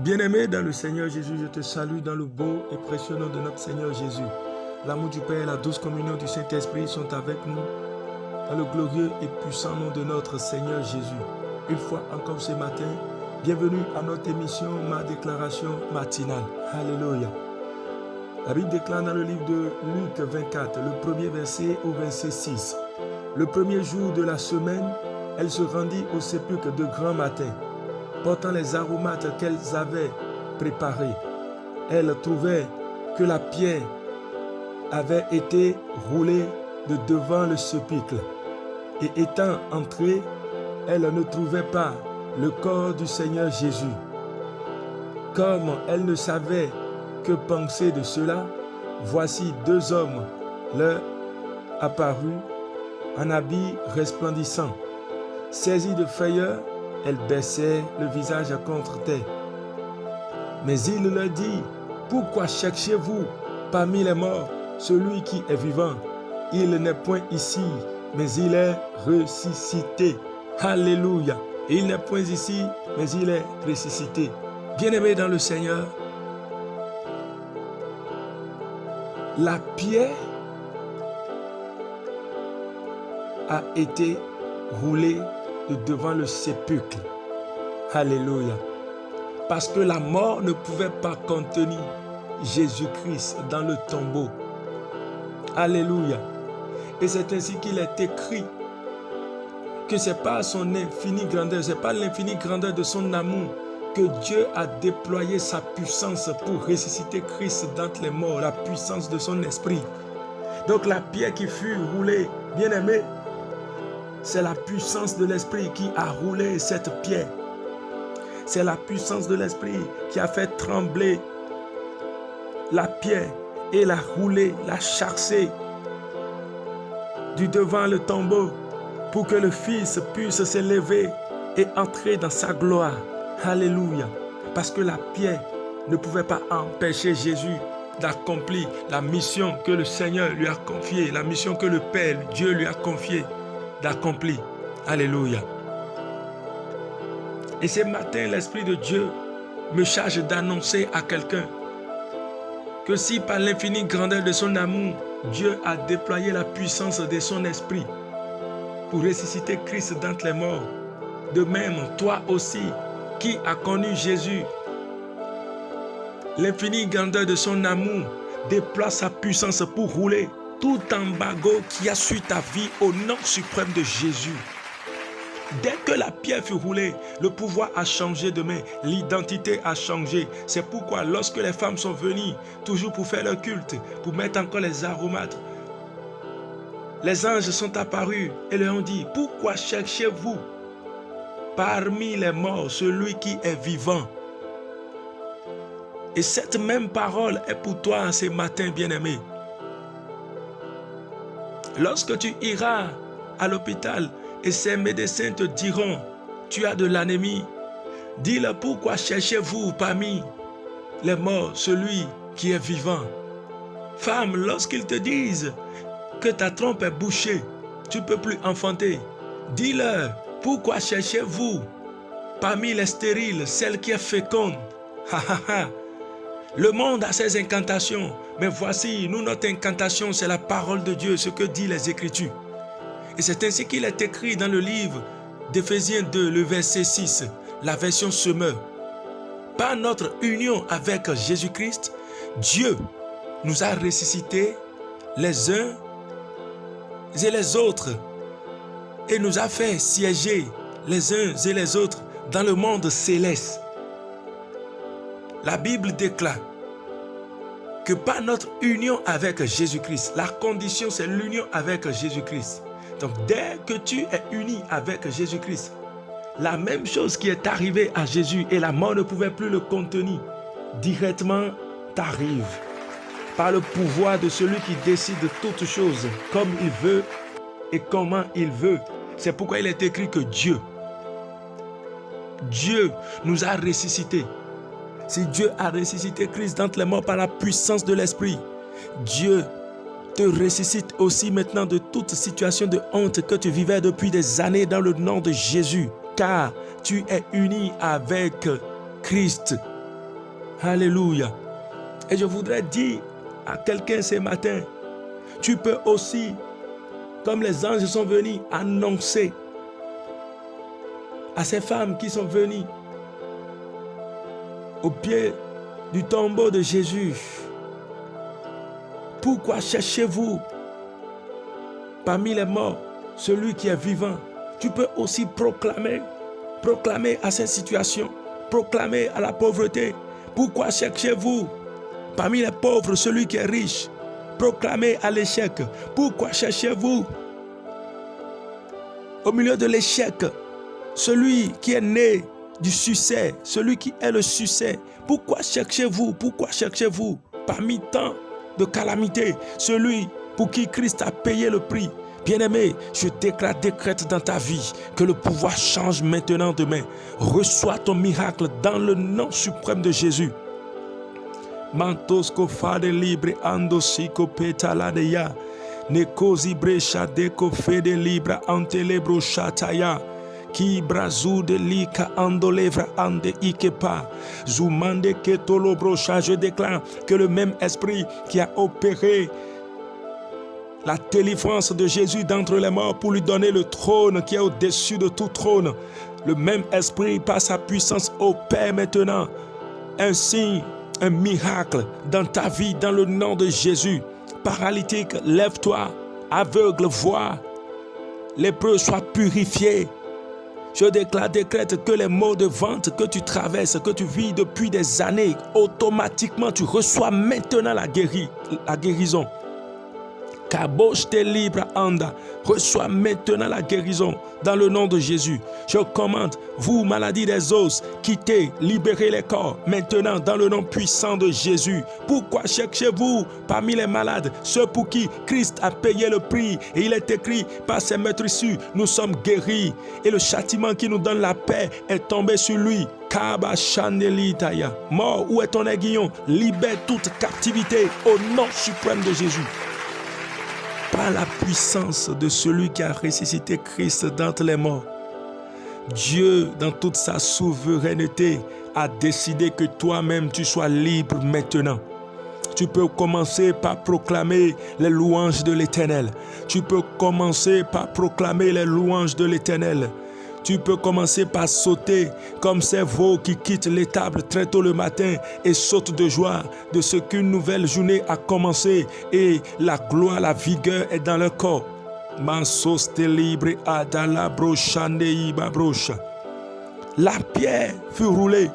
Bien-aimé dans le Seigneur Jésus, je te salue dans le beau et précieux nom de notre Seigneur Jésus. L'amour du Père et la douce communion du Saint-Esprit sont avec nous dans le glorieux et puissant nom de notre Seigneur Jésus. Une fois encore ce matin, bienvenue à notre émission, ma déclaration matinale. Alléluia. La Bible déclare dans le livre de Luc 24, le premier verset au verset 6. Le premier jour de la semaine, elle se rendit au sépulcre de grand matin, portant les aromates qu'elles avaient préparés. Elle trouvait que la pierre avait été roulée de devant le sépulcre. Et étant entrée, elle ne trouvait pas le corps du Seigneur Jésus. Comme elle ne savait que penser de cela, voici deux hommes leur apparus en habits resplendissants. Saisie de frayeur, elle baissait le visage contre terre. Mais il leur dit, pourquoi cherchez-vous parmi les morts celui qui est vivant? Il n'est point ici, mais il est ressuscité. Alléluia. Il n'est point ici, mais il est ressuscité. Bien-aimés dans le Seigneur, la pierre a été roulée de devant le sépulcre. Alléluia. Parce que la mort ne pouvait pas contenir Jésus-Christ dans le tombeau. Alléluia. Et c'est ainsi qu'il est écrit que ce n'est pas son infinie grandeur, ce n'est pas l'infinie grandeur de son amour que Dieu a déployé sa puissance pour ressusciter Christ d'entre les morts, la puissance de son esprit. Donc la pierre qui fut roulée, bien aimé, c'est la puissance de l'esprit qui a roulé cette pierre. C'est la puissance de l'esprit qui a fait trembler la pierre et la rouler, la chasser du devant le tombeau pour que le Fils puisse s'élever et entrer dans sa gloire. Alléluia. Parce que la pierre ne pouvait pas empêcher Jésus d'accomplir la mission que le Seigneur lui a confiée, la mission que le Père, Dieu lui a confiée d'accomplir. Alléluia. Et ce matin, l'Esprit de Dieu me charge d'annoncer à quelqu'un que si par l'infinie grandeur de son amour, Dieu a déployé la puissance de son esprit pour ressusciter Christ d'entre les morts, de même, toi aussi, qui as connu Jésus, l'infinie grandeur de son amour déploie sa puissance pour rouler tout embargo qui a sur ta vie au nom suprême de Jésus. Dès que la pierre fut roulée, le pouvoir a changé de main, l'identité a changé. C'est pourquoi lorsque les femmes sont venues, toujours pour faire leur culte, pour mettre encore les aromates, les anges sont apparus et leur ont dit, pourquoi cherchez-vous parmi les morts celui qui est vivant? Et cette même parole est pour toi ce matin, bien-aimé. Lorsque tu iras à l'hôpital et ces médecins te diront, tu as de l'anémie, dis-leur pourquoi cherchez-vous parmi les morts celui qui est vivant. Femme, lorsqu'ils te disent que ta trompe est bouchée, tu ne peux plus enfanter, dis-leur pourquoi cherchez-vous parmi les stériles celle qui est féconde. Le monde a ses incantations, mais voici, nous, notre incantation, c'est la parole de Dieu, ce que disent les Écritures. Et c'est ainsi qu'il est écrit dans le livre d'Éphésiens 2, le verset 6, la version Semeur. Par notre union avec Jésus-Christ, Dieu nous a ressuscités les uns et les autres et nous a fait siéger les uns et les autres dans le monde céleste. La Bible déclare que par notre union avec Jésus-Christ, la condition c'est l'union avec Jésus-Christ. Donc dès que tu es uni avec Jésus-Christ, la même chose qui est arrivée à Jésus et la mort ne pouvait plus le contenir, directement t'arrive. Par le pouvoir de celui qui décide de toutes choses, comme il veut et comment il veut. C'est pourquoi il est écrit que Dieu nous a ressuscités. Si Dieu a ressuscité Christ d'entre les morts par la puissance de l'Esprit, Dieu te ressuscite aussi maintenant de toute situation de honte que tu vivais depuis des années dans le nom de Jésus, car tu es uni avec Christ. Alléluia. Et je voudrais dire à quelqu'un ce matin, tu peux aussi, comme les anges sont venus, annoncer à ces femmes qui sont venues au pied du tombeau de Jésus. Pourquoi cherchez-vous parmi les morts celui qui est vivant? Tu peux aussi proclamer à cette situation, proclamer à la pauvreté. Pourquoi cherchez-vous parmi les pauvres celui qui est riche? Proclamez à l'échec. Pourquoi cherchez-vous au milieu de l'échec celui qui est né du succès, celui qui est le succès? Pourquoi cherchez-vous parmi tant de calamités celui pour qui Christ a payé le prix? Bien-aimé, je décrète dans ta vie que le pouvoir change maintenant, demain. Reçois ton miracle dans le nom suprême de Jésus. Mantosko fade libre andosiko petaladeya. Nekozi brecha deko fede libra antelebro chataya. Ki brazu de lika andolevra ande ikepa. Zoumande ketolo brocha. Je déclare que le même esprit qui a opéré la délivrance de Jésus d'entre les morts pour lui donner le trône qui est au-dessus de tout trône, le même esprit par sa puissance opère maintenant un signe, un miracle dans ta vie, dans le nom de Jésus. Paralytique, lève-toi. Aveugle, vois. Lépreux, sois purifié. Je décrète que les maux de ventre que tu traverses, que tu vis depuis des années, automatiquement tu reçois maintenant la guérison. Kabosh te libre anda. Reçois maintenant la guérison dans le nom de Jésus. Je commande, vous, maladie des os, quittez, libérez les corps maintenant dans le nom puissant de Jésus. Pourquoi cherchez-vous parmi les malades ceux pour qui Christ a payé le prix? Et il est écrit, par ses meurtrissures, nous sommes guéris. Et le châtiment qui nous donne la paix est tombé sur lui. Kaba Chandelitaya. Mort, où est ton aiguillon? Libère toute captivité au nom suprême de Jésus. Par la puissance de celui qui a ressuscité Christ d'entre les morts, Dieu, dans toute sa souveraineté, a décidé que toi-même tu sois libre maintenant. Tu peux commencer par proclamer les louanges de l'Éternel. Tu peux commencer par proclamer les louanges de l'Éternel. Tu peux commencer par sauter comme ces veaux qui quittent l'étable très tôt le matin et sautent de joie de ce qu'une nouvelle journée a commencé et la gloire, la vigueur est dans leur corps. La pierre fut roulée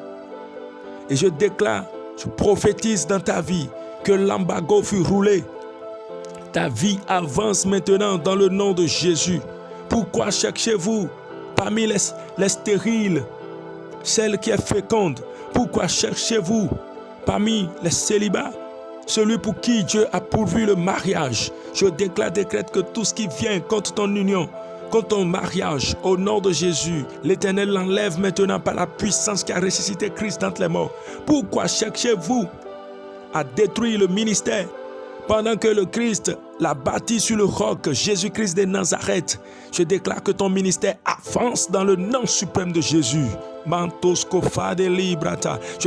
et je déclare, je prophétise dans ta vie que l'embargo fut roulé. Ta vie avance maintenant dans le nom de Jésus. Pourquoi cherchez-vous parmi les stériles, celle qui est féconde? Pourquoi cherchez-vous parmi les célibats celui pour qui Dieu a pourvu le mariage? Je décrète que tout ce qui vient contre ton union, contre ton mariage, au nom de Jésus, l'Éternel l'enlève maintenant par la puissance qui a ressuscité Christ d'entre les morts. Pourquoi cherchez-vous à détruire le ministère pendant que le Christ l'a bâti sur le roc, Jésus-Christ de Nazareth? Je déclare que ton ministère avance dans le nom suprême de Jésus. Je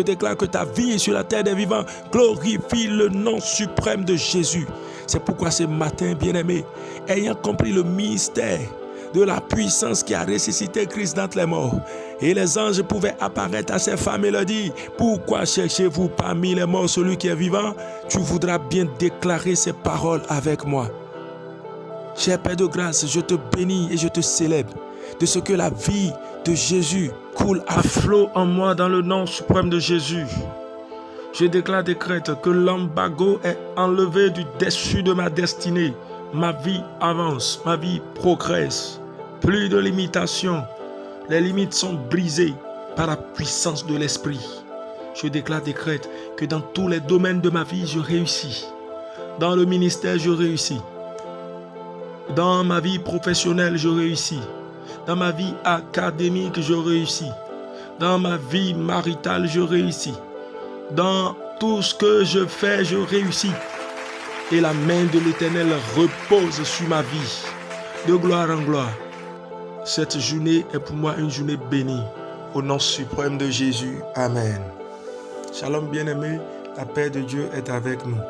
déclare que ta vie sur la terre des vivants glorifie le nom suprême de Jésus. C'est pourquoi ce matin, bien-aimé, ayant compris le mystère de la puissance qui a ressuscité Christ d'entre les morts, et les anges pouvaient apparaître à ces femmes et leur dire: pourquoi cherchez-vous parmi les morts celui qui est vivant? Tu voudras bien déclarer ces paroles avec moi. Cher Père de grâce, je te bénis et je te célèbre de ce que la vie de Jésus coule à flot en moi dans le nom suprême de Jésus. Je décrète que l'embargo est enlevé du dessus de ma destinée. Ma vie avance, ma vie progresse. Plus de limitations. Les limites sont brisées par la puissance de l'Esprit. Je décrète que dans tous les domaines de ma vie, je réussis. Dans le ministère, je réussis. Dans ma vie professionnelle, je réussis. Dans ma vie académique, je réussis. Dans ma vie maritale, je réussis. Dans tout ce que je fais, je réussis. Et la main de l'Éternel repose sur ma vie, de gloire en gloire. Cette journée est pour moi une journée bénie. Au nom suprême de Jésus. Amen. Shalom bien-aimés, la paix de Dieu est avec nous.